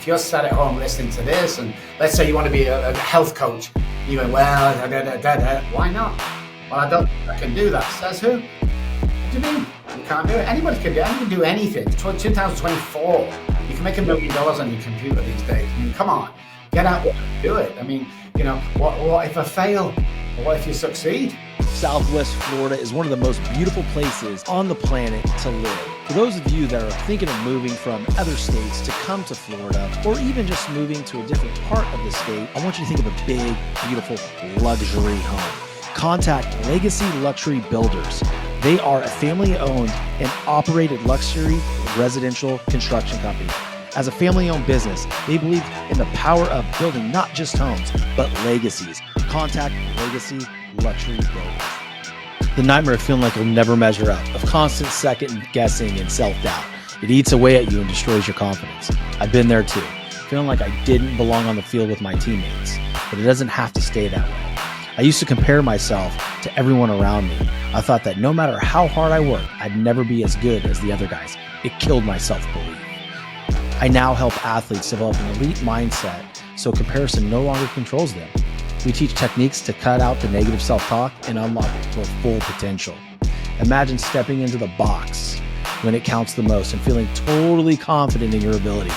if you're sat at home listening to this, and let's say you want to be a health coach, you go, well, why not? Well, I can do that. Says who? What do you mean? You can't do it. Anybody can do anything. It's 2024. You can make $1 million on your computer these days. I mean, come on, get out there and do it. I mean, what if I fail? Or what if you succeed? Southwest Florida is one of the most beautiful places on the planet to live. For those of you that are thinking of moving from other states to come to Florida, or even just moving to a different part of the state, I want you to think of a big, beautiful luxury home. Contact Legacy Luxury Builders. They are a family-owned and operated luxury residential construction company. As a family-owned business, they believe in the power of building not just homes, but legacies. Contact Legacy Luxury Builders. The nightmare of feeling like you'll never measure up, of constant second guessing and self-doubt. It eats away at you and destroys your confidence. I've been there too, feeling like I didn't belong on the field with my teammates, but it doesn't have to stay that way. I used to compare myself to everyone around me. I thought that no matter how hard I worked, I'd never be as good as the other guys. It killed my self-belief. I now help athletes develop an elite mindset so comparison no longer controls them. We teach techniques to cut out the negative self-talk and unlock their full potential. Imagine stepping into the box when it counts the most and feeling totally confident in your ability,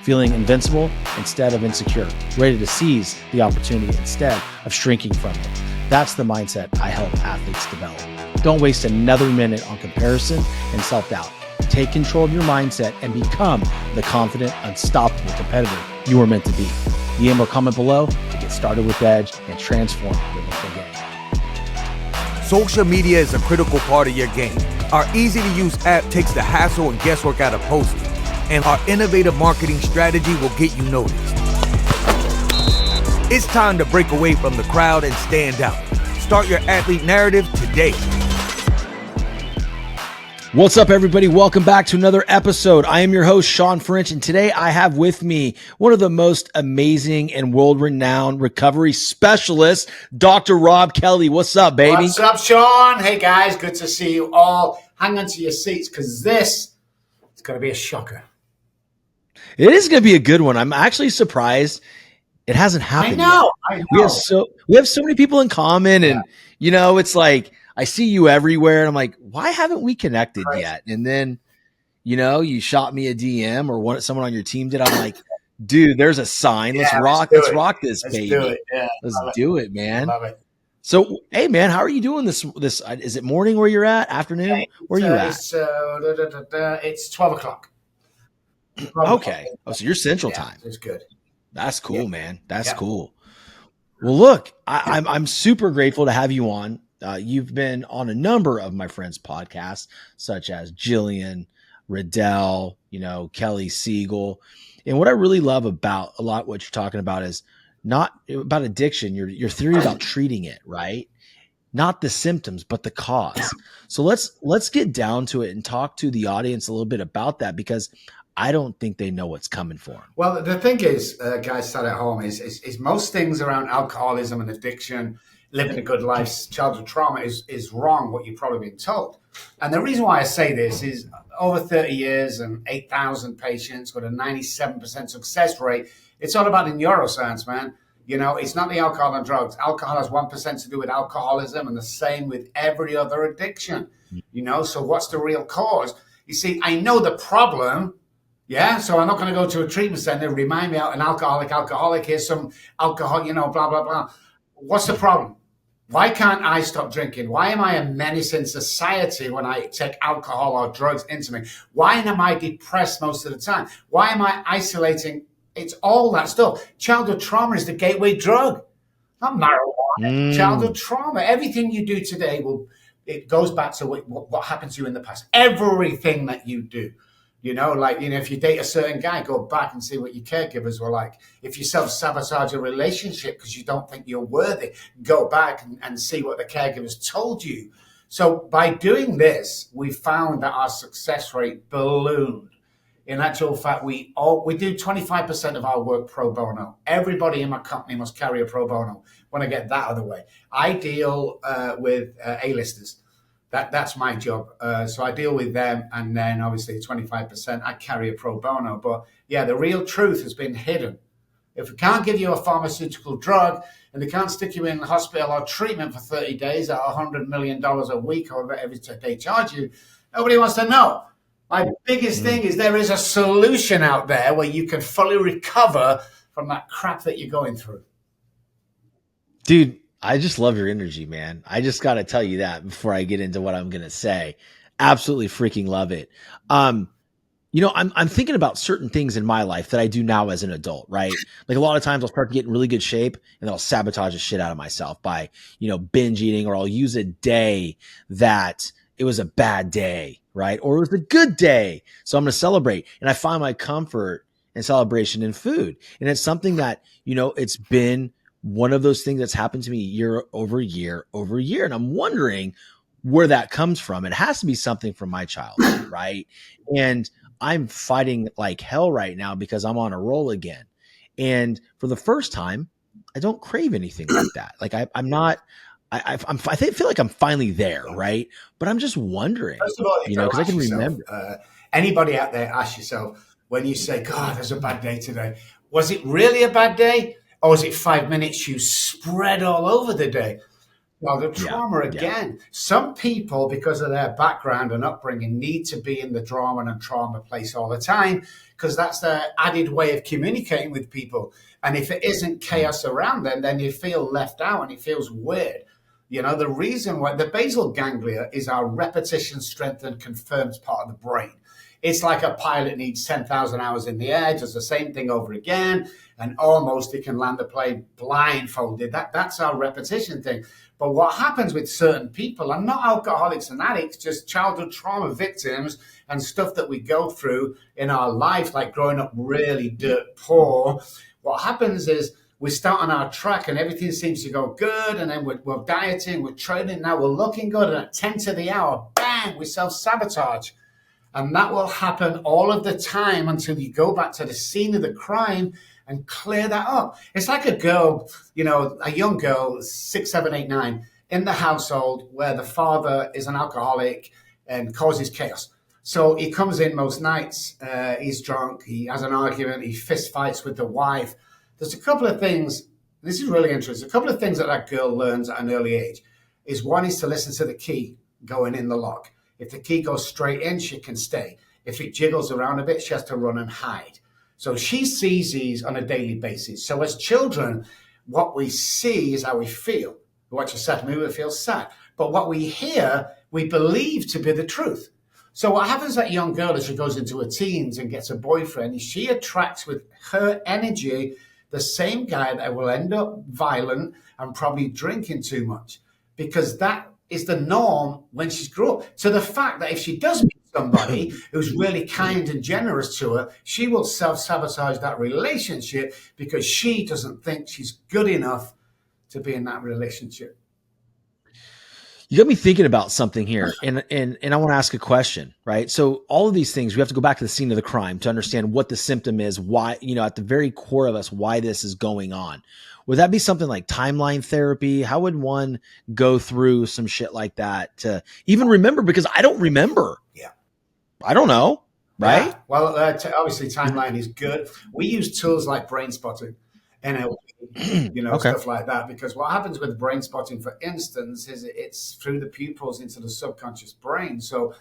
feeling invincible instead of insecure, ready to seize the opportunity instead of shrinking from it. That's the mindset I help athletes develop. Don't waste another minute on comparison and self-doubt. Take control of your mindset and become the confident, unstoppable competitor you were meant to be. DM or comment below to get started with Edge and transform your local game. Social media is a critical part of your game. Our easy-to-use app takes the hassle and guesswork out of posting, and our innovative marketing strategy will get you noticed. It's time to break away from the crowd and stand out. Start your athlete narrative today. What's up, everybody? Welcome back to another episode. I am your host, Shawn, and today I have with me one of the most amazing and world-renowned recovery specialists, Dr. Robb Kelly. What's up, baby? What's up, Shawn? Hey, guys. Good to see you all. Hang on to your seats because this is going to be a shocker. It is going to be a good one. I'm actually surprised it hasn't happened I know. We have so many people in common, and it's like I see you everywhere, and I'm like, why haven't we connected yet? And then, you shot me a DM or someone on your team did. I'm like, dude, there's a sign. Let's rock this, baby. Do it. Yeah, let's do it, man. Love it. So, hey, man, how are you doing this? Is it morning where you're at? Afternoon? Where are you at? It's 12 o'clock. Okay. Oh, so you're Central Time. It's good. That's cool, man. That's cool. Well, look, I'm super grateful to have you on. You've been on a number of my friends' podcasts, such as Jillian, Riddell, Kelly Siegel. And what I really love about a lot what you're talking about is not about addiction, your theory about treating it, right? Not the symptoms, but the cause. So let's get down to it and talk to the audience a little bit about that, because I don't think they know what's coming for them. Well, the thing is, guys sat at home, is most things around alcoholism and addiction, living a good life, childhood trauma is wrong, what you've probably been told. And the reason why I say this is over 30 years and 8,000 patients with a 97% success rate. It's all about the neuroscience, man. It's not the alcohol and drugs. Alcohol has 1% to do with alcoholism, and the same with every other addiction. So what's the real cause? You see, I know the problem. Yeah, so I'm not going to go to a treatment center, remind me, an alcoholic, here's some alcohol, blah, blah, blah. What's the problem? Why can't I stop drinking? Why am I a menace in society when I take alcohol or drugs into me? Why am I depressed most of the time? Why am I isolating? It's all that stuff. Childhood trauma is the gateway drug, not marijuana. Childhood trauma. Everything you do today, it goes back to what happened to you in the past. Everything that you do. If you date a certain guy, go back and see what your caregivers were like. If you self-sabotage a relationship because you don't think you're worthy, go back and see what the caregivers told you. So by doing this, we found that our success rate ballooned. In actual fact, we do 25% of our work pro bono. Everybody in my company must carry a pro bono. Want to get that out of the way. I deal with A-listers. That's my job. So I deal with them, and then obviously 25% I carry a pro bono. But yeah, the real truth has been hidden. If we can't give you a pharmaceutical drug and they can't stick you in the hospital or treatment for 30 days at $100 million a week or whatever they charge you, nobody wants to know. My biggest thing is there is a solution out there where you can fully recover from that crap that you're going through. Dude, I just love your energy, man. I just got to tell you that before I get into what I'm going to say. Absolutely freaking love it. I'm thinking about certain things in my life that I do now as an adult, right? Like a lot of times I'll start to get in really good shape and then I'll sabotage the shit out of myself by, binge eating, or I'll use a day that it was a bad day, right? Or it was a good day. So I'm going to celebrate. And I find my comfort and celebration in food. And it's something that, it's been one of those things that's happened to me year over year over year. And I'm wondering where that comes from. It has to be something from my childhood, right? And I'm fighting like hell right now because I'm on a roll again. And for the first time, I don't crave anything like that. Like I'm not, I feel like I'm finally there, right? But I'm just wondering, First of all, because I can remember. Anybody out there, ask yourself, when you say, God, there's a bad day today, was it really a bad day? Or was it 5 minutes you spread all over the day? Well, the trauma again. Some people, because of their background and upbringing, need to be in the drama and trauma place all the time because that's their added way of communicating with people. And if it isn't chaos around them, then you feel left out and it feels weird. The reason why the basal ganglia is our repetition, strength, and confirms part of the brain. It's like a pilot needs 10,000 hours in the air, does the same thing over again, and almost he can land the plane blindfolded. That's our repetition thing. But what happens with certain people, and not alcoholics and addicts, just childhood trauma victims and stuff that we go through in our life, like growing up really dirt poor, what happens is we start on our track and everything seems to go good, and then we're dieting, we're training, now we're looking good, and at 10 to the hour, bang, we self-sabotage. And that will happen all of the time until you go back to the scene of the crime and clear that up. It's like a girl, a young girl, 6, 7, 8, 9, in the household where the father is an alcoholic and causes chaos. So he comes in most nights, he's drunk, he has an argument, he fist fights with the wife. There's a couple of things, this is really interesting, a couple of things that girl learns at an early age is one is to listen to the key going in the lock. If the key goes straight in, she can stay. If it jiggles around a bit, she has to run and hide. So she sees these on a daily basis. So as children, what we see is how we feel. We watch a sad movie, we feel sad. But what we hear, we believe to be the truth. So what happens to that young girl as she goes into her teens and gets a boyfriend is she attracts with her energy the same guy that will end up violent and probably drinking too much, because that is the norm when she's grown up. So the fact that if she does meet somebody who's really kind and generous to her, she will self-sabotage that relationship because she doesn't think she's good enough to be in that relationship. You got me thinking about something here, and I want to ask a question, right? So all of these things, we have to go back to the scene of the crime to understand what the symptom is, why, at the very core of us, why this is going on. Would that be something like timeline therapy? How would one go through some shit like that to even remember? Because I don't remember. Yeah. I don't know, right? Yeah. Well, obviously timeline is good. We use tools like brain spotting, NLP, Okay. Stuff like that. Because what happens with brain spotting, for instance, is it's through the pupils into the subconscious brain. So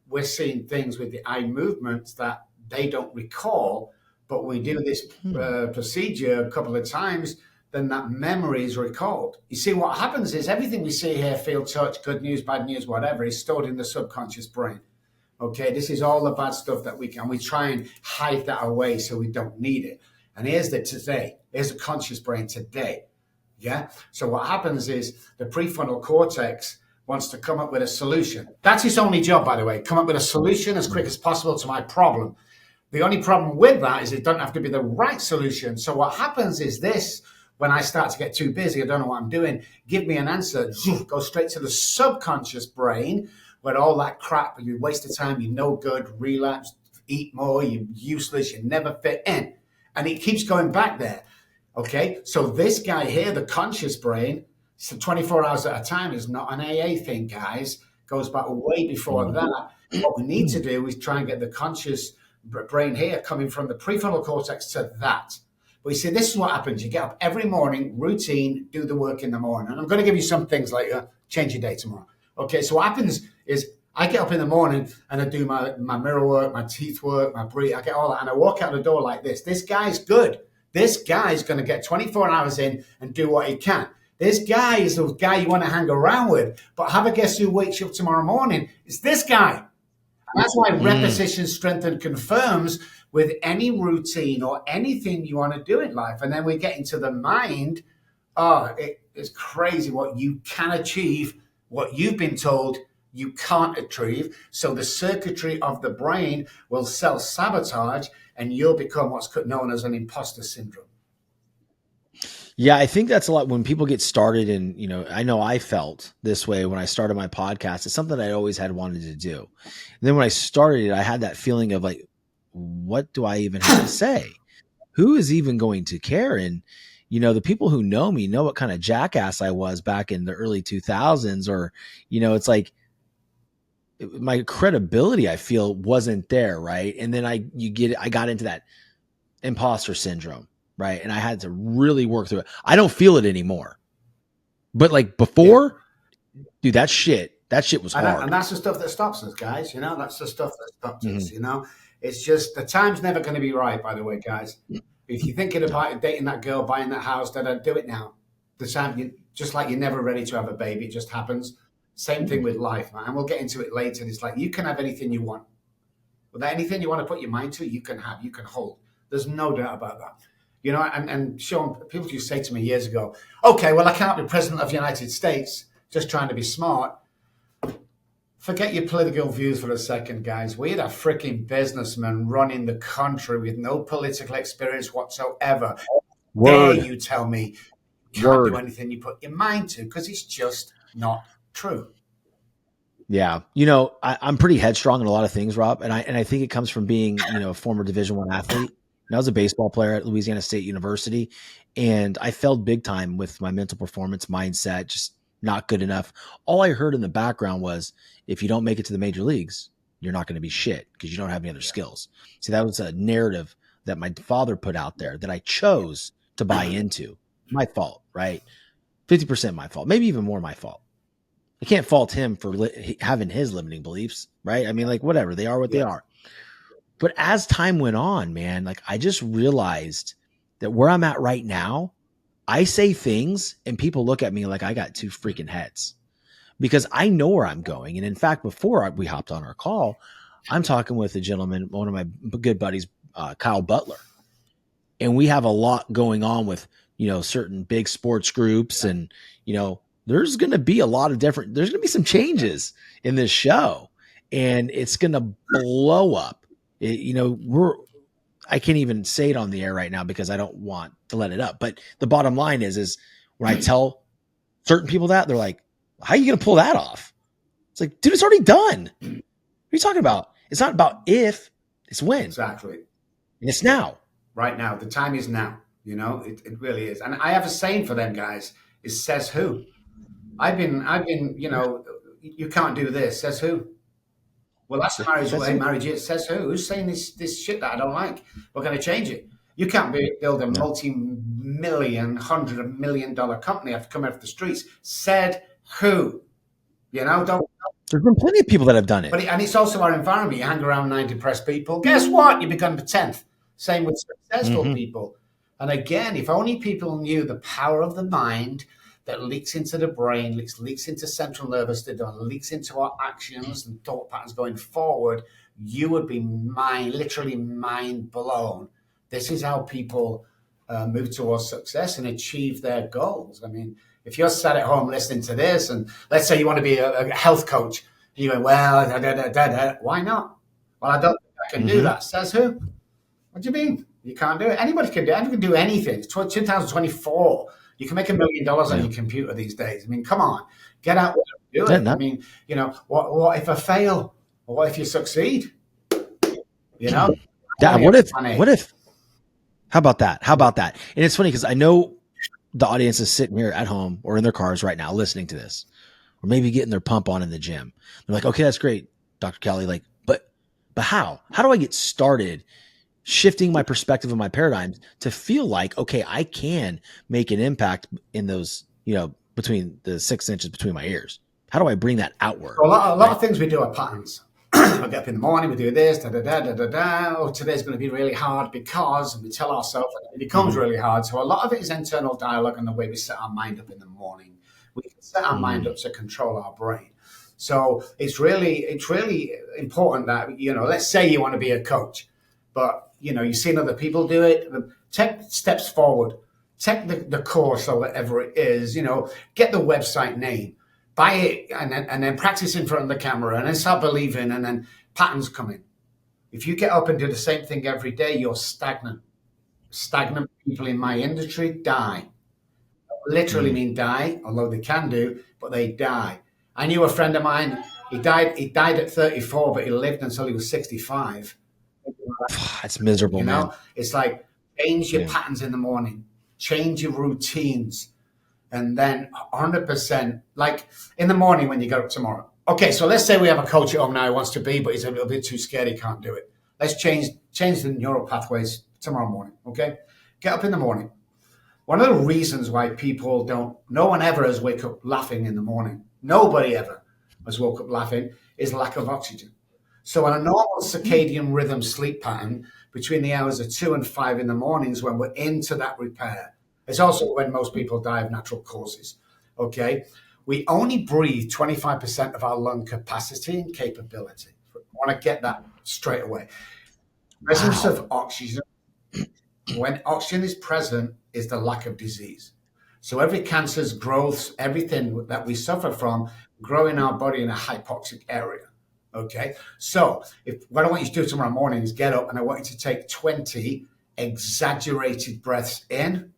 we're seeing things with the eye movements that they don't recall, but we do this procedure a couple of times, then that memory is recalled. You see, what happens is everything we see here, feel, touch, good news, bad news, whatever, is stored in the subconscious brain. Okay, this is all the bad stuff that we try and hide that away so we don't need it. And here's the conscious brain today. Yeah. So what happens is the prefrontal cortex wants to come up with a solution. That's its only job, by the way, come up with a solution as quick as possible to my problem. The only problem with that is it doesn't have to be the right solution. So what happens is this: when I start to get too busy, I don't know what I'm doing, give me an answer, go straight to the subconscious brain, where all that crap, you waste of time, you're no good, relapse, eat more, you're useless, you never fit in. And it keeps going back there. Okay, so this guy here, the conscious brain, so 24 hours at a time is not an AA thing, guys, goes back way before that. What we need to do is try and get the conscious brain here coming from the prefrontal cortex to that. But you see, this is what happens. You get up every morning, routine, do the work in the morning. And I'm going to give you some things like change your day tomorrow. Okay, so what happens is I get up in the morning and I do my mirror work, my teeth work, my breathe. I get all that and I walk out the door like this. This guy's good. This guy's going to get 24 hours in and do what he can. This guy is the guy you want to hang around with. But have a guess who wakes you up tomorrow morning? It's this guy. And that's why repetition, strengthen, confirms with any routine or anything you want to do in life. And then we get into the mind. Oh, it's crazy what you can achieve, what you've been told you can't achieve. So the circuitry of the brain will self-sabotage and you'll become what's known as an imposter syndrome. Yeah, I think that's a lot when people get started. And, I know I felt this way when I started my podcast. It's something I always had wanted to do. And then when I started it, I had that feeling of like, what do I even have to say? Who is even going to care? And, the people who know me know what kind of jackass I was back in the early 2000s, or, it's like my credibility, I feel, wasn't there. Right. And then I got into that imposter syndrome. Right. And I had to really work through it. I don't feel it anymore. But like before, dude, that shit was hard. And that's the stuff that stops us, guys. That's the stuff that stops us, It's just the time's never going to be right, by the way, guys. If you're thinking about dating that girl, buying that house, then do it now. The time, just like you're never ready to have a baby, it just happens. Same thing with life, man. And we'll get into it later. It's like you can have anything you want. Without anything you want to put your mind to, you can have, you can hold. There's no doubt about that. And Shawn, people used to say to me years ago, okay, well, I can't be president of the United States, just trying to be smart. Forget your political views for a second, guys. We had a freaking businessman running the country with no political experience whatsoever. Dare you tell me you can't do anything you put your mind to, because it's just not true. Yeah. I'm pretty headstrong in a lot of things, Rob. And I think it comes from being, a former Division I athlete. And I was a baseball player at Louisiana State University, and I failed big time with my mental performance mindset, just not good enough. All I heard in the background was, if you don't make it to the major leagues, you're not going to be shit because you don't have any other skills. See, that was a narrative that my father put out there that I chose to buy into. My fault, right? 50% my fault, maybe even more my fault. I can't fault him for having his limiting beliefs, right? I mean, like, whatever, they are what they are. But as time went on, man, like I just realized that where I'm at right now, I say things and people look at me like I got two freaking heads because I know where I'm going. And in fact, before we hopped on our call, I'm talking with a gentleman, one of my good buddies, Kyle Butler. And we have a lot going on with, certain big sports groups. And, there's going to be there's going to be some changes in this show and it's going to blow up. I can't even say it on the air right now because I don't want to let it up. But the bottom line is when I tell certain people that, they're like, how are you going to pull that off? It's like, dude, it's already done. What are you talking about? It's not about if, it's when. Exactly. And it's now. Right now. The time is now. It really is. And I have a saying for them guys, is says who. I've been, you can't do this. Says who? Well, that's the marriage. It says who? Who's saying this shit that I don't like? We're going to change it. You can't build a multi-million, $100 million company after coming off the streets. Said who? Don't. There's been plenty of people that have done it. And it's also our environment. You hang around 9 depressed people. Guess what? You become the 10th. Same with successful people. And again, if only people knew the power of the mind that leaks into the brain, leaks into central nervous system, leaks into our actions and thought patterns going forward, you would be literally mind blown. This is how people move towards success and achieve their goals. I mean, if you're sat at home listening to this, and let's say you want to be a health coach, and you're going, well, why not? Well, I don't think I can do that. Says who? What do you mean? You can't do it. Anybody can do it. Anybody can do anything. It's 2024. You can make $1 million on your computer these days. I mean, come on, get out there and do it. I mean, what if I fail? Or what if you succeed? Dad, what if, how about that? And it's funny because I know the audience is sitting here at home or in their cars right now listening to this. or maybe getting their pump on in the gym. They're like, okay, that's great, Dr. Kelly. Like, but how? How do I get started shifting my perspective and my paradigms to feel like, okay, I can make an impact in those, between the 6 inches between my ears? How do I bring that outward? So a lot of things we do are patterns. We get up in the morning, we do this, da da da da da da. Oh, today's going to be really hard because, and we tell ourselves it becomes really hard. So a lot of it is internal dialogue and the way we set our mind up in the morning. We can set our mind up to control our brain. So it's really important that, let's say you want to be a coach, but you've seen other people do it. Take steps forward, take the course or whatever it is, get the website name. Buy it and then practice in front of the camera and then start believing, and then patterns come in. If you get up and do the same thing every day, you're stagnant. Stagnant people in my industry die. Literally mean die, although they can do, but they die. I knew a friend of mine, he died at 34, but he lived until he was 65. That's miserable, man. It's like change your patterns in the morning, change your routines. And then 100%, like in the morning when you get up tomorrow. Okay, so let's say we have a coach at home now who wants to be, but he's a little bit too scared, he can't do it. Let's change the neural pathways tomorrow morning, okay? Get up in the morning. One of the reasons why no one ever has wake up laughing in the morning. Nobody ever has woke up laughing is lack of oxygen. So on a normal circadian rhythm sleep pattern, between the hours of 2 and 5 in the mornings when we're into that repair, it's also when most people die of natural causes, okay? We only breathe 25% of our lung capacity and capability. I want to get that straight away. Presence of oxygen, when oxygen is present, is the lack of disease. So every cancer's growth, everything that we suffer from, grow in our body in a hypoxic area, okay? So what I want you to do tomorrow morning is get up and I want you to take 20 exaggerated breaths in.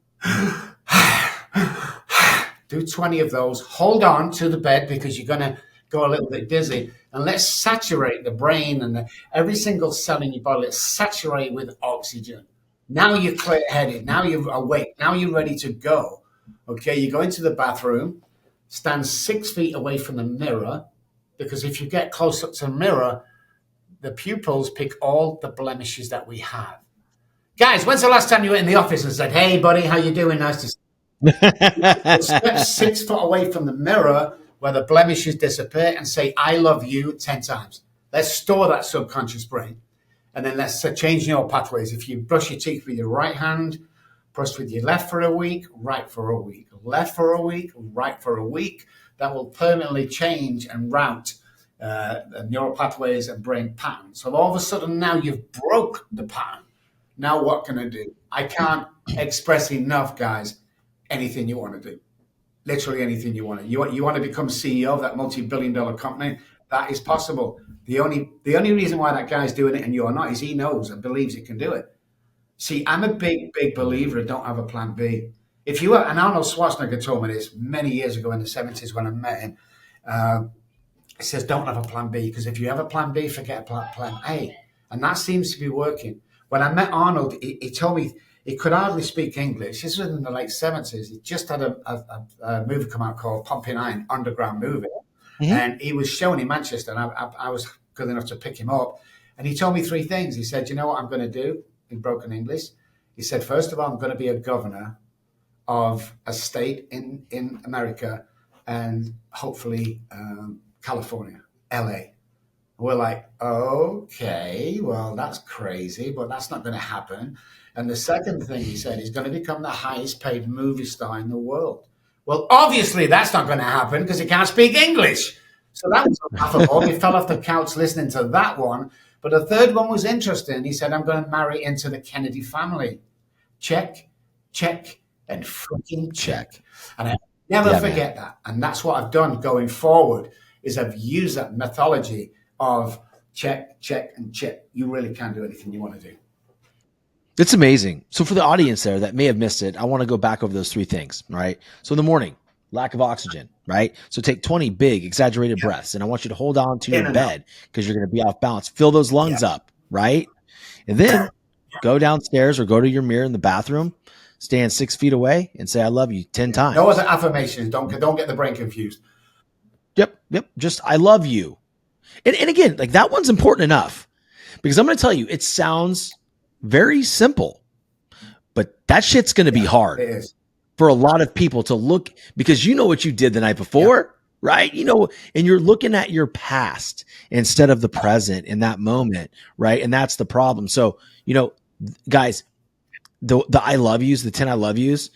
Do 20 of those. Hold on to the bed because you're going to go a little bit dizzy. And let's saturate the brain and every single cell in your body. Let's saturate with oxygen. Now you're clear-headed. Now you're awake. Now you're ready to go. Okay, you go into the bathroom. Stand 6 feet away from the mirror, because if you get close up to the mirror, the pupils pick all the blemishes that we have. Guys, when's the last time you were in the office and said, hey, buddy, how you doing? Nice to see you. Step 6 foot away from the mirror where the blemishes disappear and say, I love you 10 times. Let's store that subconscious brain. And then let's change neural pathways. If you brush your teeth with your right hand, brush with your left for a week, right for a week, left for a week, right for a week, that will permanently change and route neural pathways and brain patterns. So all of a sudden now you've broke the pattern. Now what can I do? I can't express enough, guys, anything you want to do. Literally anything you want to. You want to become CEO of that multi-billion-dollar company? That is possible. The only reason why that guy's doing it and you're not is he knows and believes he can do it. See, I'm a big believer in don't have a plan B. If you were, and Arnold Schwarzenegger told me this many years ago in the 70s when I met him, he says, don't have a plan B, because if you have a plan B, forget a plan A. And that seems to be working. When I met Arnold, he told me he could hardly speak English. This was in the late 70s. He just had a movie come out called Pumping Iron, underground movie. Mm-hmm. And he was shown in Manchester, and I was good enough to pick him up. And he told me 3 things. He said, you know what I'm going to do in broken English? He said, first of all, I'm going to be a governor of a state in America and hopefully California, LA. We're like, okay, well, that's crazy, but that's not going to happen. And the second thing he said, he's going to become the highest paid movie star in the world. Well, obviously that's not going to happen because he can't speak English. So that was laughable. He fell off the couch listening to that one. But the third one was interesting. He said, I'm going to marry into the Kennedy family. Check, check, and freaking check. And I never forget that. And that's what I've done going forward, is I've used that methodology of check, check, and check. You really can do anything you want to do. It's amazing. So for the audience there that may have missed it, I want to go back over those 3 things, right? So in the morning, lack of oxygen, right? So take 20 big exaggerated breaths, and I want you to hold on to your bed because you're going to be off balance. Fill those lungs up, right? And then go downstairs or go to your mirror in the bathroom, stand 6 feet away and say, I love you 10 times. No other affirmations. Don't get the brain confused. Yep. Just, I love you. And again, like that one's important enough because I'm going to tell you, it sounds very simple, but that shit's going to be hard for a lot of people to look, because you know what you did the night before, right? You know, and you're looking at your past instead of the present in that moment, right? And that's the problem. So, you know, guys, the I love yous, the 10 I love yous,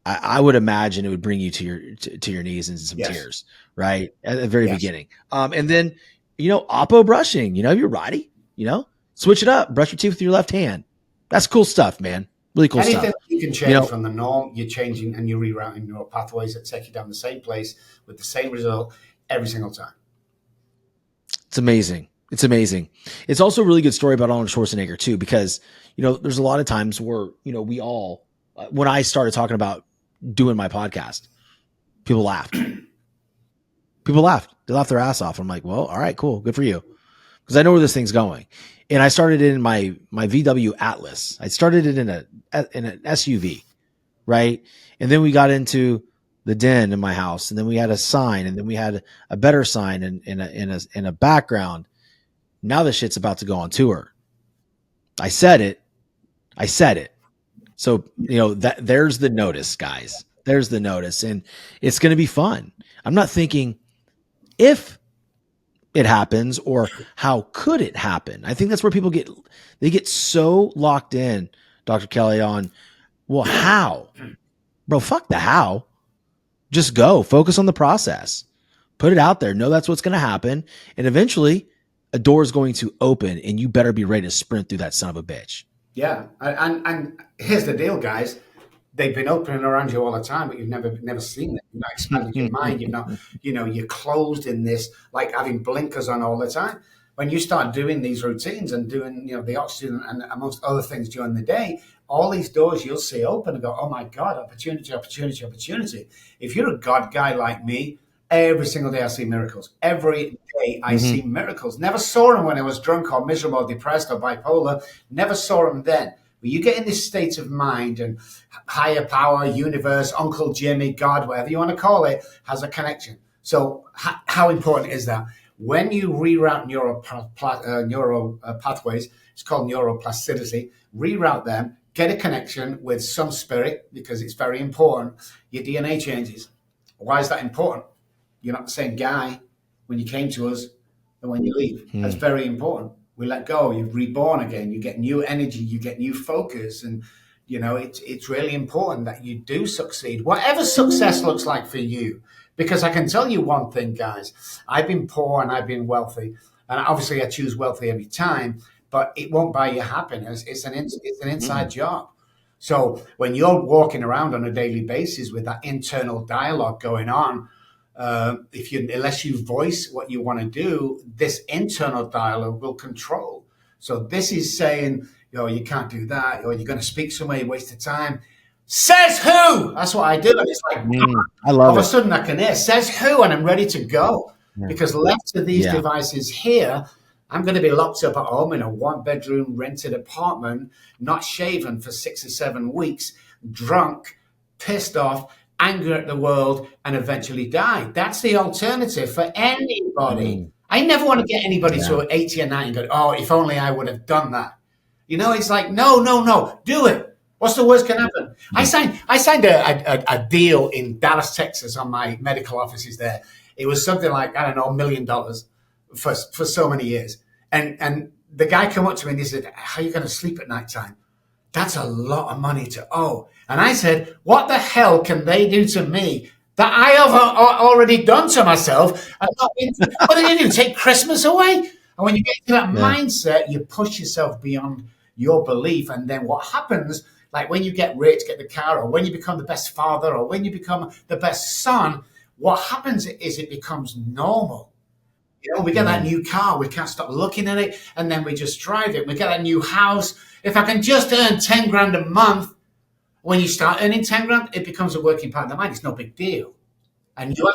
I would imagine it would bring you to your knees and some tears, right? At the very beginning. And then, you know, oppo brushing, you know, you're righty, you know, switch it up, brush your teeth with your left hand. That's cool stuff, man. Really cool Anything stuff. You can change from the norm, you're changing and you're rerouting neural pathways that take you down the same place with the same result every single time. It's amazing. It's amazing. It's also a really good story about Arnold Schwarzenegger too, because, you know, there's a lot of times where, you know, we all, when I started talking about doing my podcast, people laughed. People laughed. They laughed their ass off. I'm like, well, all right, cool. Good for you. Because I know where this thing's going. And I started it in my VW Atlas. I started it in an SUV, right? And then we got into the den in my house, and then we had a sign, and then we had a better sign in a background. Now the shit's about to go on tour. I said it. So, you know, there's the notice, guys. There's the notice, and it's going to be fun. I'm not thinking if it happens or how could it happen. I think that's where people get so locked in, Dr. Kelly, on, well, how? Bro, fuck the how. Just go. Focus on the process. Put it out there. Know that's what's going to happen. And eventually a door is going to open, and you better be ready to sprint through that son of a bitch. Yeah. And here's the deal, guys. They've been opening around you all the time, but you've never seen them. You've not expanded your mind. You've not, you know, you're closed in this, like having blinkers on all the time. When you start doing these routines and doing, you know, the oxygen and amongst other things during the day, all these doors you'll see open and go, oh my God, opportunity, opportunity, opportunity. If you're a God guy like me, every single day I see miracles. Every day I see miracles. Never saw them when I was drunk or miserable or depressed or bipolar. Never saw them then. But you get in this state of mind, and higher power, universe, Uncle Jimmy, God, whatever you want to call it, has a connection. So how important is that? When you reroute neural pathways, it's called neuroplasticity, reroute them, get a connection with some spirit, because it's very important, your DNA changes. Why is that important? You're not the same guy when you came to us and when you leave. That's very important. We let go, you're reborn again, you get new energy, you get new focus. And, you know, it's really important that you do succeed, whatever success looks like for you. Because I can tell you one thing, guys, I've been poor and I've been wealthy. And obviously I choose wealthy every time, but it won't buy you happiness. It's an inside job. So when you're walking around on a daily basis with that internal dialogue going on, unless you voice what you want to do, this internal dialogue will control. So this is saying, you can't do that, or you're going to speak somewhere, you waste of time. Says who? That's what I do. And it's like, I love all of a sudden I can hear, says who? And I'm ready to go. Because left to these devices here, I'm going to be locked up at home in a 1-bedroom rented apartment, not shaven for 6 or 7 weeks, drunk, pissed off, angry at the world, and eventually die. That's the alternative for anybody. I never want to get anybody to 80 or 90 and go, oh, if only I would have done that. You know, it's like, no, do it. What's the worst can happen? I signed a deal in Dallas, Texas on my medical offices there. It was something like, I don't know, $1 million for so many years. And the guy came up to me and he said, how are you going to sleep at night time? That's a lot of money to owe. And I said, what the hell can they do to me that I have already done to myself? What are they going to do? Take Christmas away? And when you get to that mindset, you push yourself beyond your belief. And then what happens, like when you get rich, get the car, or when you become the best father, or when you become the best son, what happens is it becomes normal. You know, we get that new car, we can't stop looking at it, and then we just drive it. We get that new house. If I can just earn 10 grand a month, when you start earning 10 grand, it becomes a working part of the mind. It's no big deal. And you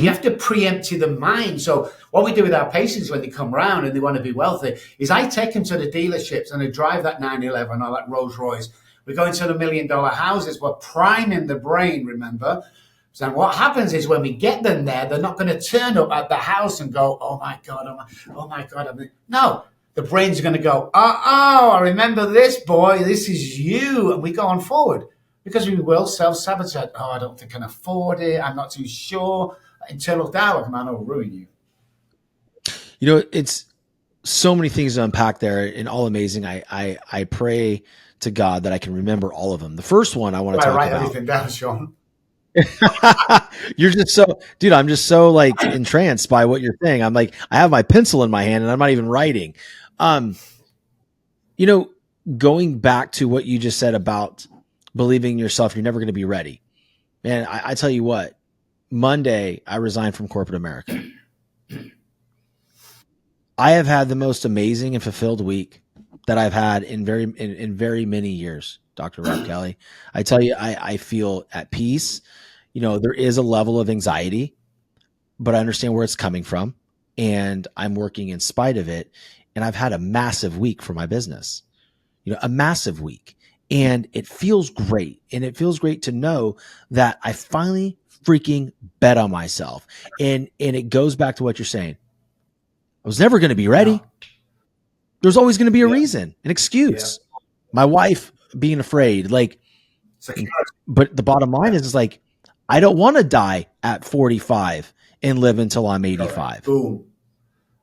have to preempt the mind. So what we do with our patients when they come around and they want to be wealthy is I take them to the dealerships and they drive that 911 or that Rolls Royce. We go into the $1 million houses. We're priming the brain, remember, So what happens is when we get them there, they're not going to turn up at the house and go, oh my God, oh my God. No, the brain's going to go, oh, I remember this, boy, this is you. And we go on forward because we will self-sabotage. Oh, I don't think I can afford it. I'm not too sure. Internal dialogue, man, will ruin you. You know, it's so many things to unpack there and all amazing. I pray to God that I can remember all of them. The first one I want to talk write about. Everything down, Shawn. You're just so, dude, I'm just so like entranced by what you're saying. I'm like, I have my pencil in my hand and I'm not even writing. You know, going back to what you just said about believing in yourself, you're never going to be ready. Man, I tell you what, Monday, I resigned from corporate America. I have had the most amazing and fulfilled week that I've had in very many years, Dr. Robb Kelly. I tell you, I feel at peace. You know, there is a level of anxiety, but I understand where it's coming from, and I'm working in spite of it. And I've had a massive week for my business, you know, a massive week. And it feels great. And it feels great to know that I finally freaking bet on myself. And it goes back to what you're saying. I was never going to be ready. No. There's always going to be a reason, an excuse. Yeah. My wife being afraid, like, but the bottom line is like, I don't want to die at 45 and live until I'm 85. Correct. Boom.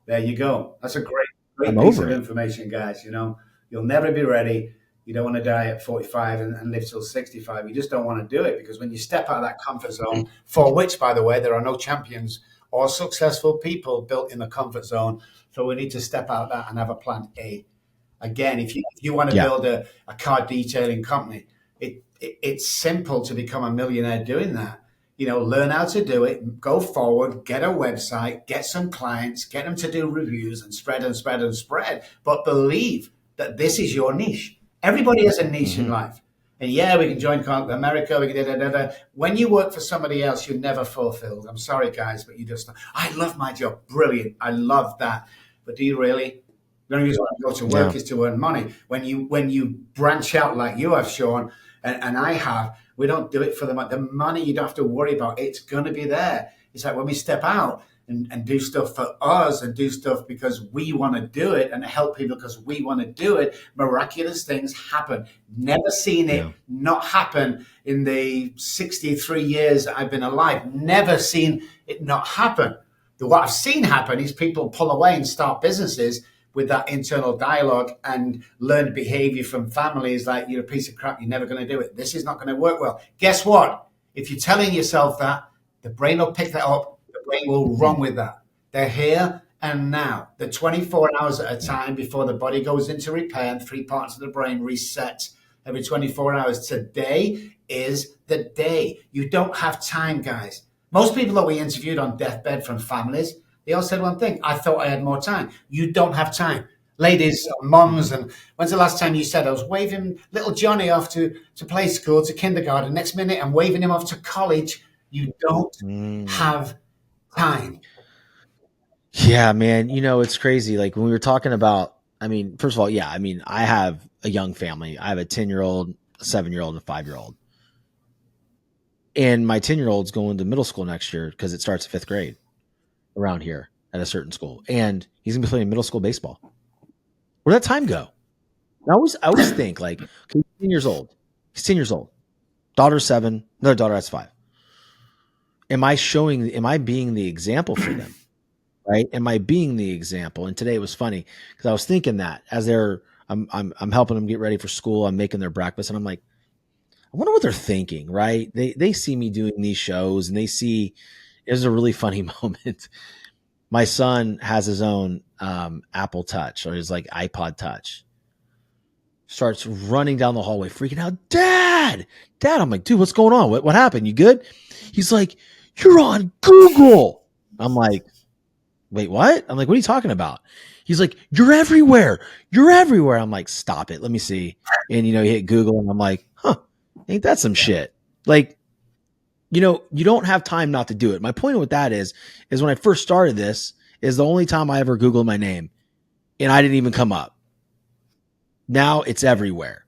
There you go. That's a great piece of information, guys. You know, you'll never be ready. You don't want to die at 45 and live till 65. You just don't want to do it because when you step out of that comfort zone, for which, by the way, there are no champions or successful people built in the comfort zone. So we need to step out that and have a plan A. Again, if you want to build a car detailing company, it's simple to become a millionaire doing that. You know, learn how to do it, go forward, get a website, get some clients, get them to do reviews and spread and spread and spread. But believe that this is your niche. Everybody has a niche in life. And yeah, we can join America. We can When you work for somebody else, you're never fulfilled. I'm sorry, guys, but you just, I love my job. Brilliant. I love that. But do you really? The only reason I go to work is to earn money. When you branch out like you have, Shawn, and I have, we don't do it for the money. The money you don't have to worry about. It's going to be there. It's like when we step out and do stuff for us and do stuff because we want to do it and help people because we want to do it, miraculous things happen. Never seen it not happen in the 63 years that I've been alive. Never seen it not happen. What I've seen happen is people pull away and start businesses with that internal dialogue and learned behavior from families like, you're a piece of crap, you're never going to do it. This is not going to work well. Guess what? If you're telling yourself that, the brain will pick that up. The brain will run with that. They're here and now. They're 24 hours at a time before the body goes into repair and 3 parts of the brain reset every 24 hours. Today is the day. You don't have time, guys. Most people that we interviewed on deathbed from families, they all said one thing: I thought I had more time. You don't have time. Ladies, moms, and when's the last time you said, I was waving little Johnny off to play school, to kindergarten, next minute I'm waving him off to college? You don't have time. Yeah, man. You know, it's crazy. Like when we were talking about, I mean, first of all, yeah, I mean, I have a young family. I have a 10-year-old, a 7-year-old, and a 5-year-old. And my 10-year-old's going to middle school next year because it starts 5th grade around here at a certain school. And he's going to be playing middle school baseball. Where'd that time go? I always think like, okay, he's 10 years old. He's 10 years old. Daughter's 7. Another daughter that's 5. Am I being the example for them? Right? Am I being the example? And today it was funny because I was thinking that as I'm helping them get ready for school, I'm making their breakfast, and I'm like, I wonder what they're thinking, right? They see me doing these shows and they see, it was a really funny moment. My son has his own Apple Touch, or his like iPod Touch. Starts running down the hallway, freaking out, Dad! I'm like, dude, what's going on? What happened? You good? He's like, you're on Google. I'm like, wait, what? I'm like, what are you talking about? He's like, you're everywhere. I'm like, stop it. Let me see. And, he hit Google and I'm like, ain't that some shit? Like, you don't have time not to do it. My point with that is when I first started this is the only time I ever Googled my name and I didn't even come up. Now it's everywhere.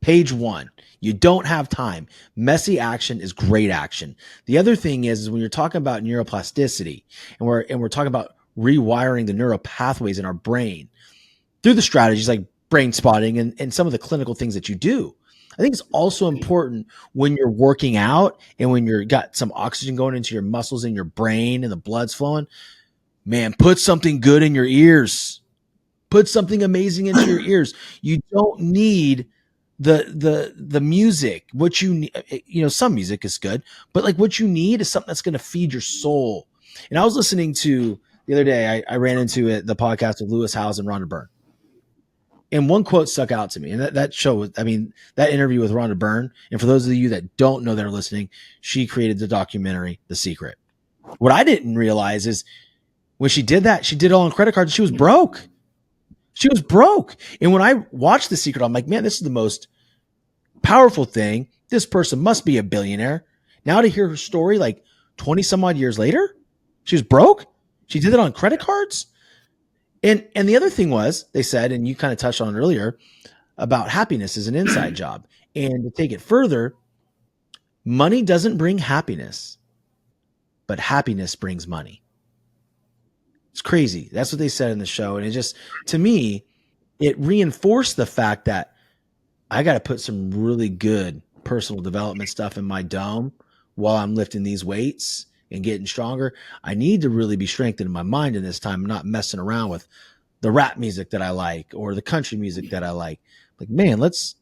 Page 1. You don't have time. Messy action is great action. The other thing is when you're talking about neuroplasticity and we're talking about rewiring the neural pathways in our brain through the strategies like brain spotting and some of the clinical things that you do. I think it's also important when you're working out and when you're got some oxygen going into your muscles and your brain and the blood's flowing, man, put something good in your ears. Put something amazing into your ears. You don't need the music. What you need, some music is good, but like what you need is something that's going to feed your soul. And I was listening to the other day, I ran into the podcast of Lewis Howes and Rhonda Byrne. And one quote stuck out to me, and that show, that interview with Rhonda Byrne, and for those of you that don't know that are listening, she created the documentary, The Secret. What I didn't realize is when she did that, she did it all on credit cards. She was broke. She was broke. And when I watched The Secret, I'm like, man, this is the most powerful thing. This person must be a billionaire. Now to hear her story, like 20 some odd years later, she was broke. She did it on credit cards. And the other thing was, they said, and you kind of touched on it earlier, about happiness is an inside job. And to take it further, money doesn't bring happiness, but happiness brings money. It's crazy. That's what they said in the show. And it just, to me, it reinforced the fact that I got to put some really good personal development stuff in my dome while I'm lifting these weights and getting stronger. I need to really be strengthening my mind in this time, not messing around with the rap music that I like or the country music that I like. Like, man, let's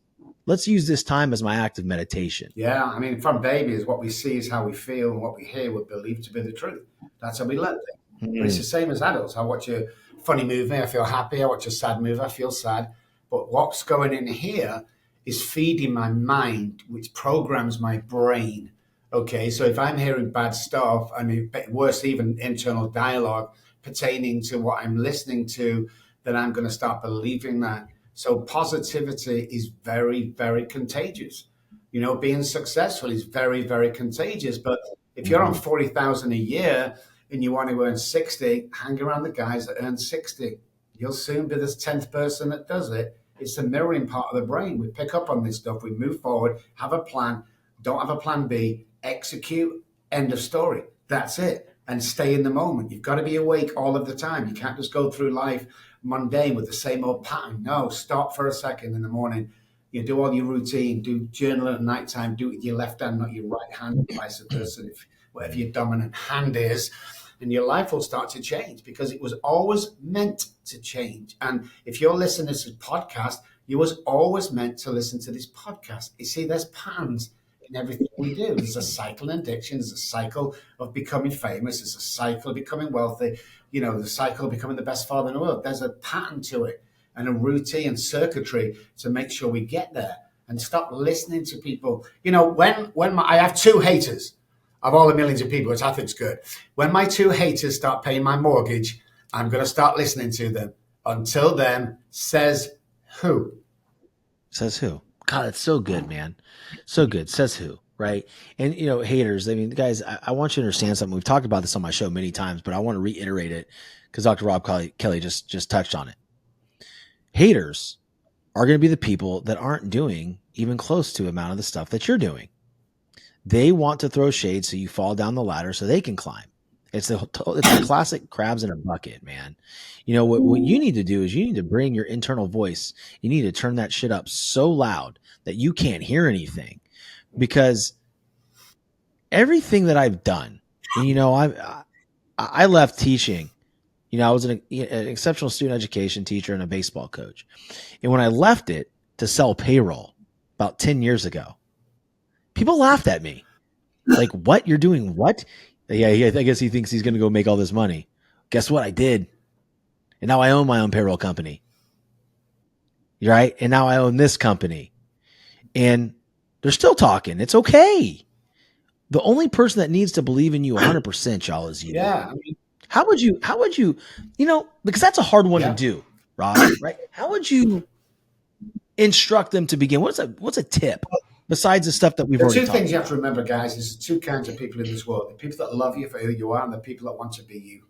use this time as my act of meditation. Yeah, I mean, from babies, what we see is how we feel, and what we hear we believe to be the truth. That's how we learn things. But it's the same as adults. I watch a funny movie, I feel happy. I watch a sad movie, I feel sad. But what's going in here is feeding my mind, which programs my brain. Okay, so if I'm hearing bad stuff, I mean, worse, even internal dialogue pertaining to what I'm listening to, then I'm going to start believing that. So positivity is very, very contagious. Being successful is very, very contagious. But if you're on 40,000 a year and you want to earn 60, hang around the guys that earn 60. You'll soon be the 10th person that does it. It's the mirroring part of the brain. We pick up on this stuff. We move forward, have a plan, don't have a plan B, execute, end of story. That's it. And stay in the moment. You've got to be awake all of the time. You can't just go through life mundane with the same old pattern. No, stop for a second in the morning. You do all your routine, do journal at nighttime, do it with your left hand, not your right hand, and vice versa, whatever your dominant hand is. And your life will start to change because it was always meant to change. And if you're listening to this podcast, you was always meant to listen to this podcast. You see, there's patterns in everything we do. There's a cycle in addiction. There's a cycle of becoming famous. There's a cycle of becoming wealthy. The cycle of becoming the best father in the world. There's a pattern to it and a routine and circuitry to make sure we get there. And stop listening to people. I have two haters of all the millions of people, which I think is good. When my two haters start paying my mortgage, I'm going to start listening to them. Until then, says who? Says who? God, it's so good, man. So good. Says who, right? And, haters, guys, I want you to understand something. We've talked about this on my show many times, but I want to reiterate it because Dr. Robb Kelly just touched on it. Haters are going to be the people that aren't doing even close to the amount of the stuff that you're doing. They want to throw shade so you fall down the ladder so they can climb. It's the classic crabs in a bucket, man. What you need to do is you need to bring your internal voice. You need to turn that shit up so loud that you can't hear anything, because everything that I've done, and I left teaching. I was an exceptional student education teacher and a baseball coach. And when I left it to sell payroll about 10 years ago, people laughed at me. Like, what? You're doing what? Yeah, I guess he thinks he's going to go make all this money. Guess what? I did. And now I own my own payroll company. Right? And now I own this company. And they're still talking. It's okay. The only person that needs to believe in you 100%, y'all, is you. Yeah. How would you, because that's a hard one to do, Rob, right? How would you instruct them to begin? What's a tip besides the stuff that we've already talked about? The two things you have to remember, guys, is two kinds of people in this world. The people that love you for who you are and the people that want to be you.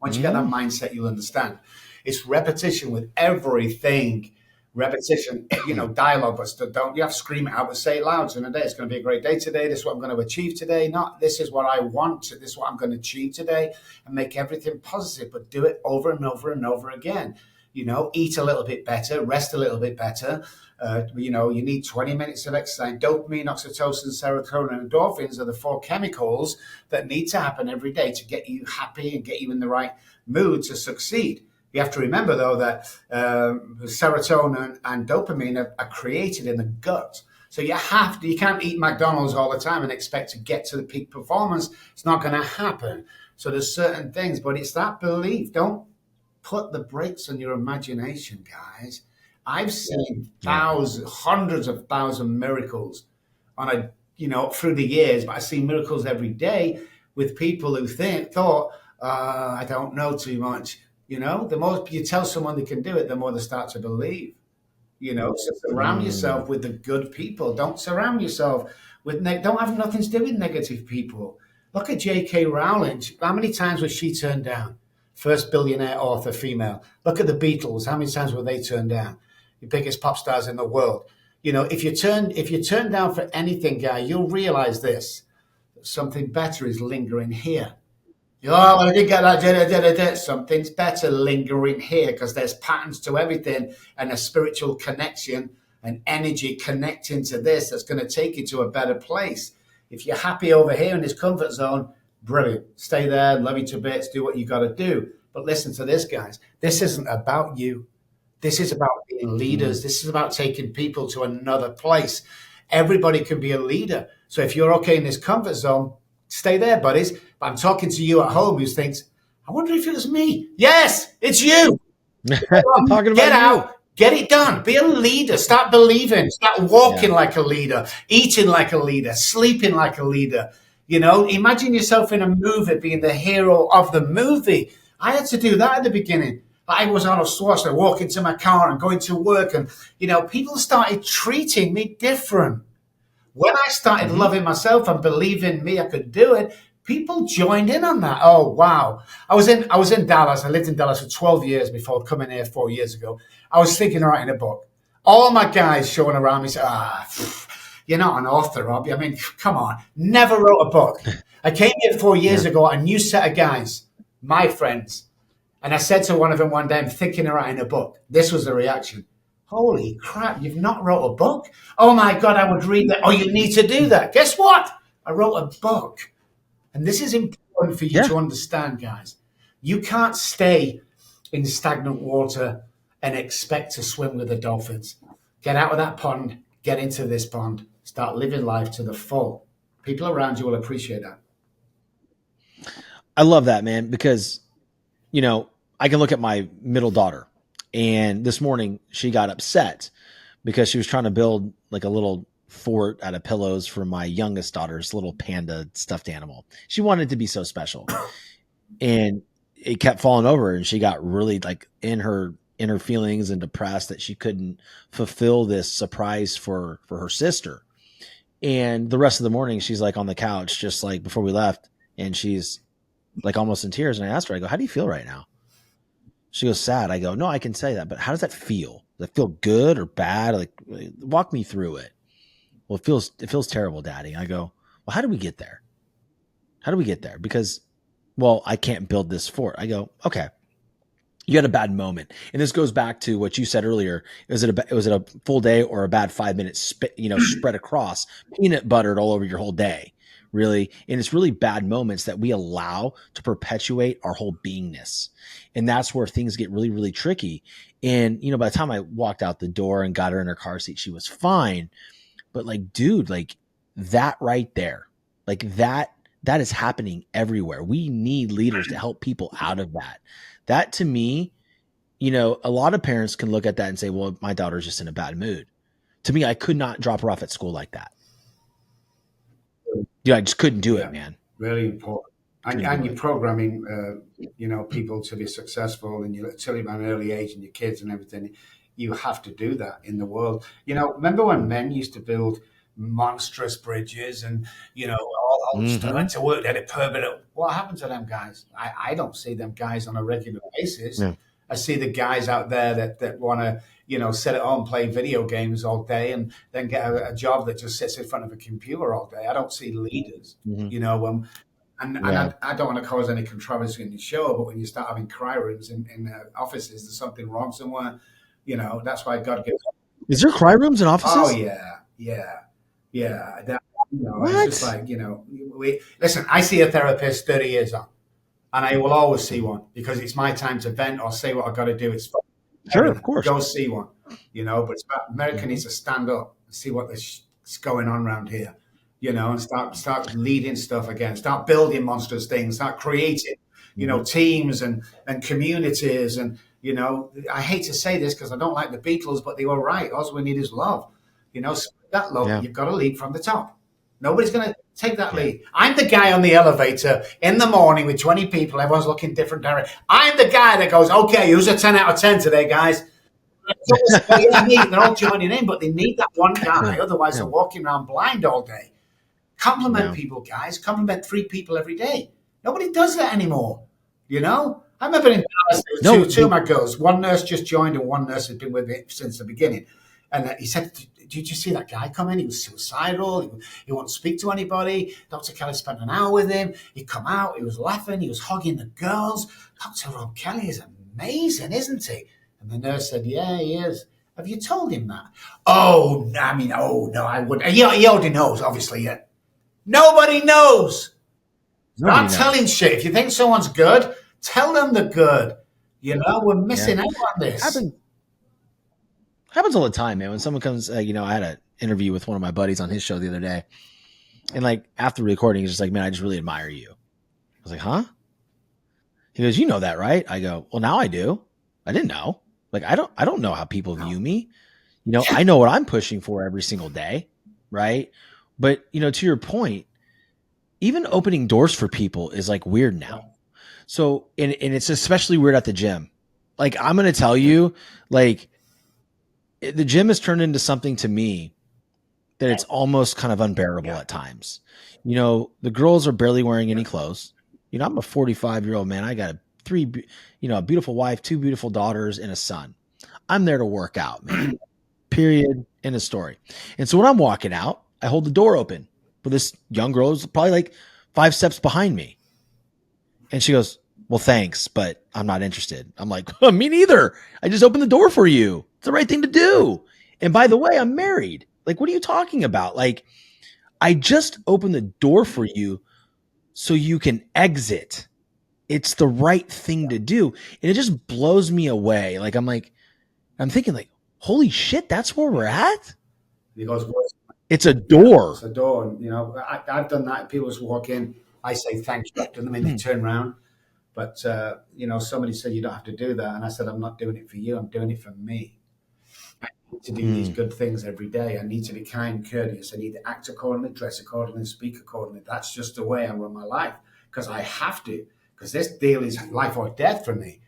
Once you get that mindset, you'll understand. It's repetition with everything repetition, dialogue, but don't you have to scream it out, but say it loud. So it's going to be a great day today. This is what I'm going to achieve today. Not this is what I want. This is what I'm going to achieve today, and make everything positive, but do it over and over and over again. Eat a little bit better, rest a little bit better. You need 20 minutes of exercise. Dopamine, oxytocin, serotonin, and endorphins are the 4 chemicals that need to happen every day to get you happy and get you in the right mood to succeed. You have to remember, though, that serotonin and dopamine are created in the gut. So you can't eat McDonald's all the time and expect to get to the peak performance. It's not going to happen. So there's certain things, but it's that belief. Don't put the brakes on your imagination, guys. I've seen hundreds of thousands miracles through the years, but I see miracles every day with people who thought, I don't know too much. The more you tell someone they can do it, the more they start to believe. So surround yourself with the good people. Don't surround yourself with don't have nothing to do with negative people. Look at J.K. Rowling. How many times was she turned down? First billionaire author, female. Look at the Beatles. How many times were they turned down? The biggest pop stars in the world. If you turn down for anything, guy, you'll realize this. Something better is lingering here. I didn't get that. Something's better lingering here, because there's patterns to everything, and a spiritual connection and energy connecting to this that's going to take you to a better place. If you're happy over here in this comfort zone, brilliant. Stay there, love you to bits, do what you got to do. But listen to this, guys. This isn't about you. This is about being leaders. This is about taking people to another place. Everybody can be a leader. So if you're okay in this comfort zone, stay there, buddies. But I'm talking to you at home who thinks, I wonder if it was me. Yes, it's you. Get out. Get it done. Be a leader. Start believing. Start walking like a leader, eating like a leader, sleeping like a leader. Imagine yourself in a movie being the hero of the movie. I had to do that at the beginning. I was on a Schwarzenegger, walking to my car and going to work, and people started treating me different. When I started loving myself and believing me, I could do it. People joined in on that. Oh wow! I was in Dallas. I lived in Dallas for 12 years before coming here 4 years ago. I was thinking of writing a book. All my guys showing around me said, you're not an author, Rob. I mean, come on. Never wrote a book. I came here 4 years ago, a new set of guys, my friends. And I said to one of them one day, I'm thinking of writing a book. This was the reaction. Holy crap, you've not wrote a book? Oh my God, I would read that. Oh, you need to do that. Guess what? I wrote a book. And this is important for you to understand, guys. You can't stay in stagnant water and expect to swim with the dolphins. Get out of that pond, get into this pond, start living life to the full. People around you will appreciate that. I love that, man, because I can look at my middle daughter, and this morning she got upset because she was trying to build like a little fort out of pillows for my youngest daughter's little panda stuffed animal. She wanted to be so special, and it kept falling over, and she got really like in her feelings and depressed that she couldn't fulfill this surprise for her sister. And the rest of the morning, she's like on the couch, just like before we left, and she's like almost in tears. And I asked her, I go, how do you feel right now? She goes, sad. I go, no, I can say that, but how does that feel? Does it feel good or bad? Like, walk me through it. Well, it feels terrible, Daddy. I go, well, how do we get there? How do we get there? Because, well, I can't build this fort. I go, okay. You had a bad moment. And this goes back to what you said earlier. Was it a full day or a bad 5 minutes, spread across, peanut buttered all over your whole day? Really. And it's really bad moments that we allow to perpetuate our whole beingness. And that's where things get really, really tricky. And, by the time I walked out the door and got her in her car seat, she was fine. But like, dude, like that right there, like that is happening everywhere. We need leaders to help people out of that. That to me, a lot of parents can look at that and say, well, my daughter's just in a bad mood. To me, I could not drop her off at school like that. I just couldn't do it, man. Really important. And you're programming, people to be successful, and you're telling them at an early age, and your kids and everything. You have to do that in the world. Remember when men used to build monstrous bridges and, all started to work at a permanent. What happened to them guys? I don't see them guys on a regular basis. Yeah. I see the guys out there that want to, sit at home, play video games all day, and then get a job that just sits in front of a computer all day. I don't see leaders, and Yeah. I don't want to cause any controversy in the show, but when you start having cry rooms in offices, there's something wrong somewhere. That's why God gives. Is there cry rooms in offices? Oh yeah. What? It's just like listen. I see a therapist 30 years on, and I will always see one because it's my time to vent or say what I got to do. It's fun. Sure, of course. Go see one, But it's about America needs to stand up and see what is going on around here, and start leading stuff again. Start building monstrous things. Start creating, teams and communities. And I hate to say this because I don't like the Beatles, but they were right. All we need is love. That love. You've got to lead from the top. Nobody's going to take that lead. I'm the guy on the elevator in the morning with 20 people. Everyone's looking different direction. I'm the guy that goes, okay, who's a 10 out of 10 today, guys? They're all joining in, but they need that one guy. Otherwise, they're walking around blind all day. Compliment people, guys. Compliment 3 people every day. Nobody does that anymore. I remember in Dallas, two of my girls, one nurse just joined and one nurse has been with me since the beginning. And he said, did you see that guy come in? He was suicidal. He wouldn't speak to anybody. Dr. Kelly spent an hour with him. He'd come out. He was laughing. He was hugging the girls. Dr. Robb Kelly is amazing, isn't he? And the nurse said, yeah, he is. Have you told him that? Oh, no, I wouldn't. He already knows, obviously. Yeah. Nobody knows. Not telling shit. If you think someone's good, tell them they're good. We're missing out on this. Happens all the time, man. When someone comes, I had an interview with one of my buddies on his show the other day, and after recording, he's just like, "Man, I just really admire you." I was like, "Huh?" He goes, "You know that, right?" I go, "Well, now I do. I didn't know. I don't know how people view me. I know what I'm pushing for every single day, right? But to your point, even opening doors for people is weird now. So, and it's especially weird at the gym. I'm going to tell you, the gym has turned into something to me that it's almost kind of unbearable at times. The girls are barely wearing any clothes. I'm a 45-year-old man. I got a beautiful wife, 2 beautiful daughters, and a son. I'm there to work out, man. Period. End of story. And so when I'm walking out, I hold the door open for this young girl who's probably 5 steps behind me. And she goes, "Well, thanks, but I'm not interested." I'm like, "Me neither. I just opened the door for you. It's the right thing to do. And by the way, I'm married. What are you talking about? I just opened the door for you so you can exit. It's the right thing to do." And it just blows me away. I'm thinking holy shit, that's where we're at? He goes, it's a door. It's a door. And, I've done that. People just walk in. I say thank you. And then they turn around. But, somebody said you don't have to do that. And I said, I'm not doing it for you. I'm doing it for me. I need to do these good things every day. I need to be kind, courteous. I need to act accordingly, dress accordingly, speak accordingly. That's just the way I run my life because I have to. Because this deal is life or death for me,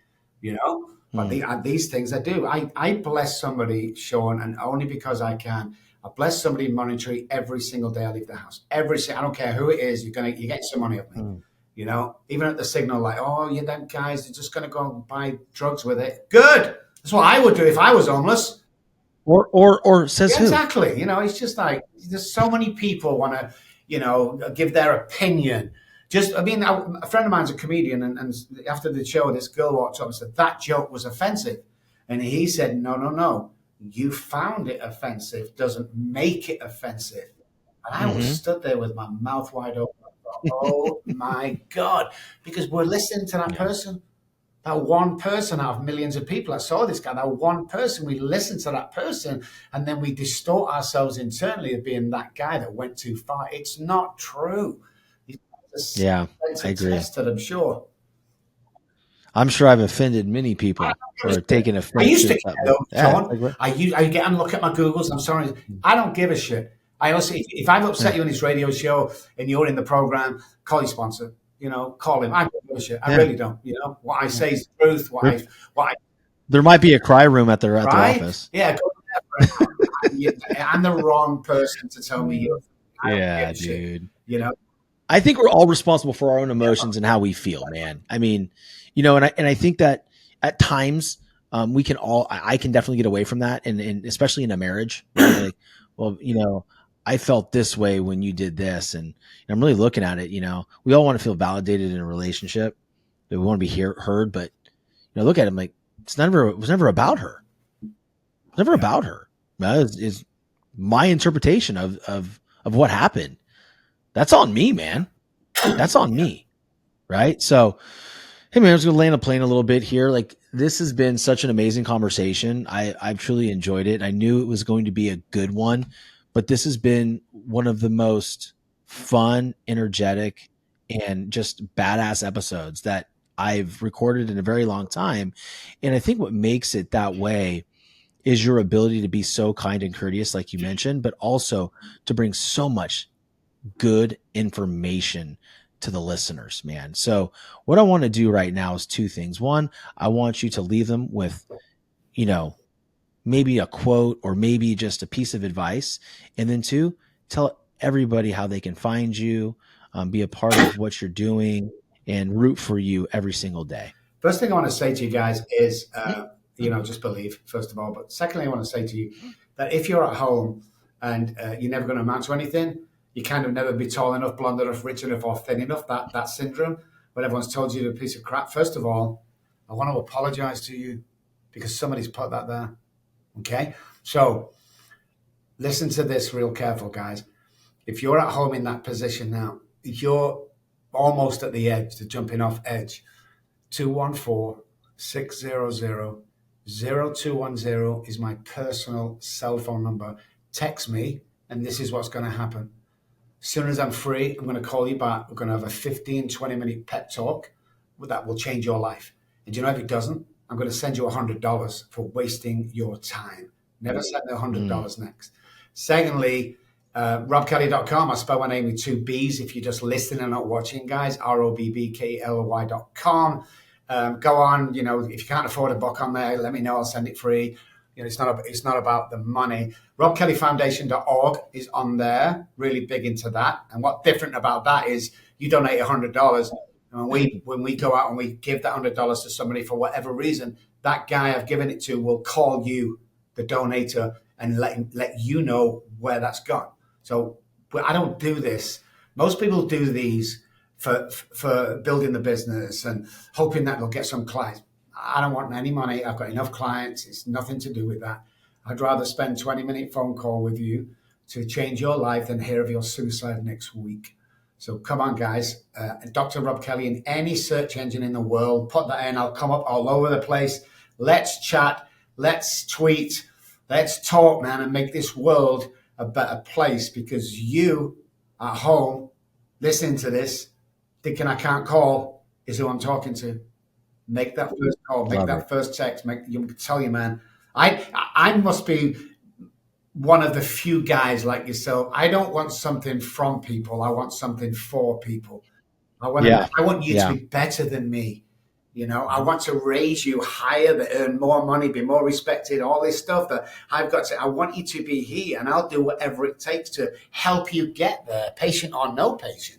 But these things I do. I bless somebody, Shawn, and only because I can. I bless somebody monetarily every single day I leave the house. I don't care who it is. You get some money off me. Even at the signal, you them guys are just going to go and buy drugs with it. Good. That's what I would do if I was homeless. Or says who? Exactly. It's just there's so many people want to, give their opinion. A friend of mine's a comedian, and after the show, this girl walked up and said, that joke was offensive. And he said, no. You found it offensive doesn't make it offensive. And I was stood there with my mouth wide open. Oh my God. Because we're listening to that person. That one person out of millions of people. I saw this guy, that one person, we listen to that person, and then we distort ourselves internally of being that guy that went too far. It's not true. Yeah, I agree. Tested, I'm sure. I'm sure I've offended many people or taken offense. I used to get those, Shawn. I get and look at my Googles. I'm sorry. I don't give a shit. I also, if I've upset you on this radio show and you're in the program, call your sponsor. Call him. I don't give a shit. I really don't. What I say is the truth. There might be a cry room at their office. Yeah, go there. I'm the wrong person to tell me you're. Yeah, dude. I think we're all responsible for our own emotions and how we feel, man. I mean, and I think that at times, we can all, I can definitely get away from that. And especially in a marriage, right? Like, well, I felt this way when you did this. And I'm really looking at it, we all want to feel validated in a relationship. We want to be heard, but look at him like it was never about her. It was never about her. That is my interpretation of what happened. That's on me, man. That's on me. Right. So, hey man, I was going to land a plane a little bit here. Like, this has been such an amazing conversation. I've truly enjoyed it. I knew it was going to be a good one, but this has been one of the most fun, energetic, and just badass episodes that I've recorded in a very long time. And I think what makes it that way is your ability to be so kind and courteous, like you mentioned, but also to bring so much good information to the listeners, man. So what I want to do right now is two things. One, I want you to leave them with, maybe a quote or maybe just a piece of advice. And then two, tell everybody how they can find you, be a part of what you're doing, and root for you every single day. First thing I want to say to you guys is, just believe, first of all. But secondly, I want to say to you that if you're at home and you're never going to amount to anything, you kind of never be tall enough, blonde enough, rich enough, or thin enough, that syndrome, when everyone's told you you're a piece of crap. First of all, I want to apologize to you because somebody's put that there. Okay? So listen to this real careful, guys. If you're at home in that position now, if you're almost at the edge, the jumping off edge, 214-600-0210 is my personal cell phone number. Text me, and this is what's going to happen. As soon as I'm free, I'm going to call you back. We're going to have a 15, 20-minute pep talk that will change your life. And if it doesn't, I'm going to send you $100 for wasting your time. Never send me $100 next. Secondly, RobbKelly.com. I spell my name with two B's if you're just listening and not watching, guys. RobbKelly.com. Go on, if you can't afford a book on there, let me know. I'll send it free. It's not about the money. RobbKellyFoundation.org is on there. Really big into that. And what's different about that is you donate $100. And when we go out and we give that $100 to somebody for whatever reason, that guy I've given it to will call you, the donator, and let you know where that's gone. So I don't do this. Most people do these for building the business and hoping that they'll get some clients. I don't want any money. I've got enough clients. It's nothing to do with that. I'd rather spend a 20-minute phone call with you to change your life than hear of your suicide next week. So come on, guys. Dr. Robb Kelly in any search engine in the world. Put that in. I'll come up all over the place. Let's chat. Let's tweet. Let's talk, man, and make this world a better place, because you at home listening to this, thinking I can't call, is who I'm talking to. Make that first call. Make that first text. Tell you, man. I must be one of the few guys like yourself. I don't want something from people. I want something for people. I want you to be better than me. I want to raise you higher, that earn more money, be more respected, all this stuff that I've got to. I want you to be here, and I'll do whatever it takes to help you get there, patient or no patient.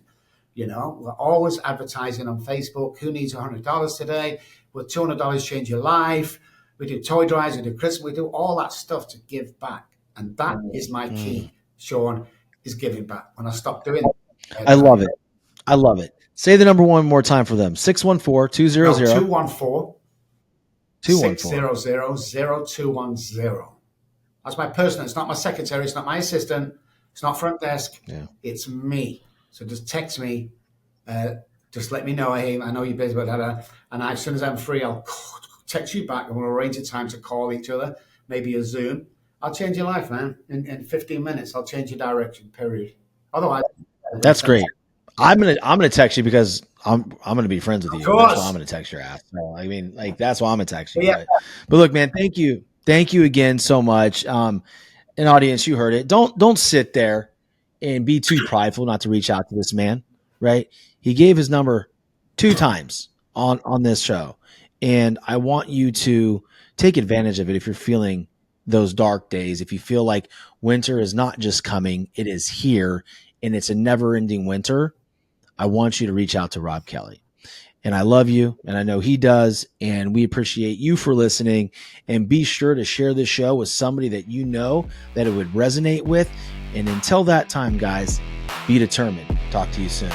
We're always advertising on Facebook. Who needs $100 today? Will $200 change your life? We do toy drives, we do Christmas, we do all that stuff to give back. And that is my key, Shawn, is giving back. When I stop doing it. I love it. I love it. Say the number one more time for them. 614-200. 214-600-0210. That's my personal. It's not my secretary. It's not my assistant. It's not front desk. Yeah. It's me. So just text me. Just let me know. Hey, I know you're busy, but and as soon as I'm free, I'll text you back and we'll arrange a time to call each other, maybe a Zoom. I'll change your life, man. In 15 minutes, I'll change your direction, period. Otherwise, that's great. I'm gonna text you because I'm gonna be friends with you. That's why I'm gonna text your ass. So, that's why I'm gonna text you. Yeah. But look, man, thank you again so much. An audience, you heard it. Don't sit there and be too prideful not to reach out to this man. Right? He gave his number 2 times on this show, and I want you to take advantage of it if you're feeling those dark days. If you feel like winter is not just coming, it is here, and it's a never-ending winter. I want you to reach out to Robb Kelly. And I love you, and I know he does, and we appreciate you for listening. And be sure to share this show with somebody that you know that it would resonate with. And until that time, guys, be determined. Talk to you soon.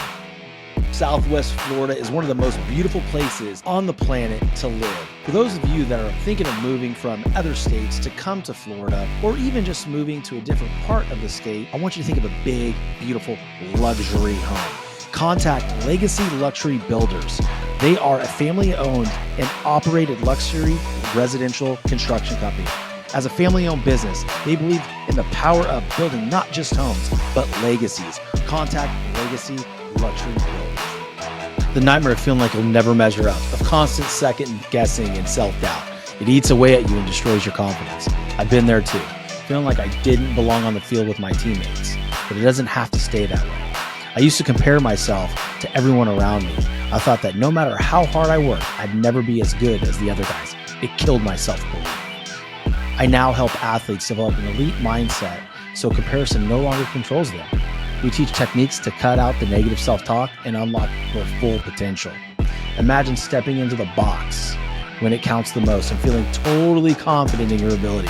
Southwest Florida is one of the most beautiful places on the planet to live. For those of you that are thinking of moving from other states to come to Florida, or even just moving to a different part of the state, I want you to think of a big, beautiful luxury home. Contact Legacy Luxury Builders. They are a family-owned and operated luxury residential construction company. As a family-owned business, they believe in the power of building not just homes, but legacies. Contact Legacy Luxury Builders. The nightmare of feeling like you'll never measure up, of constant second guessing and self-doubt. It eats away at you and destroys your confidence. I've been there too, feeling like I didn't belong on the field with my teammates, but it doesn't have to stay that way. I used to compare myself to everyone around me. I thought that no matter how hard I worked, I'd never be as good as the other guys. It killed my self-belief. I now help athletes develop an elite mindset so comparison no longer controls them. We teach techniques to cut out the negative self-talk and unlock their full potential. Imagine stepping into the box when it counts the most and feeling totally confident in your ability.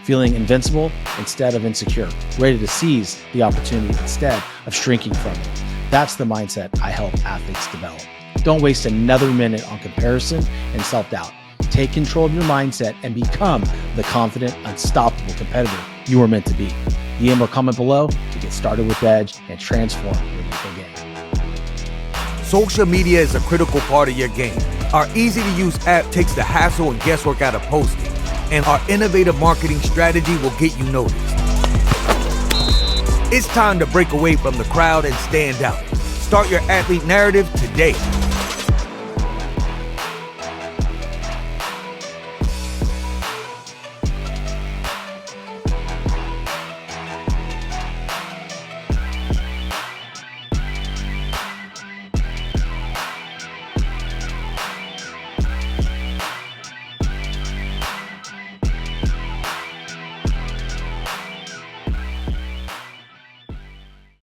Feeling invincible instead of insecure, ready to seize the opportunity instead of shrinking from it. That's the mindset I help athletes develop. Don't waste another minute on comparison and self-doubt. Take control of your mindset and become the confident, unstoppable competitor you are meant to be. DM or comment below to get started with Edge and transform your mental game. Social media is a critical part of your game. Our easy-to-use app takes the hassle and guesswork out of posting, and our innovative marketing strategy will get you noticed. It's time to break away from the crowd and stand out. Start your athlete narrative today.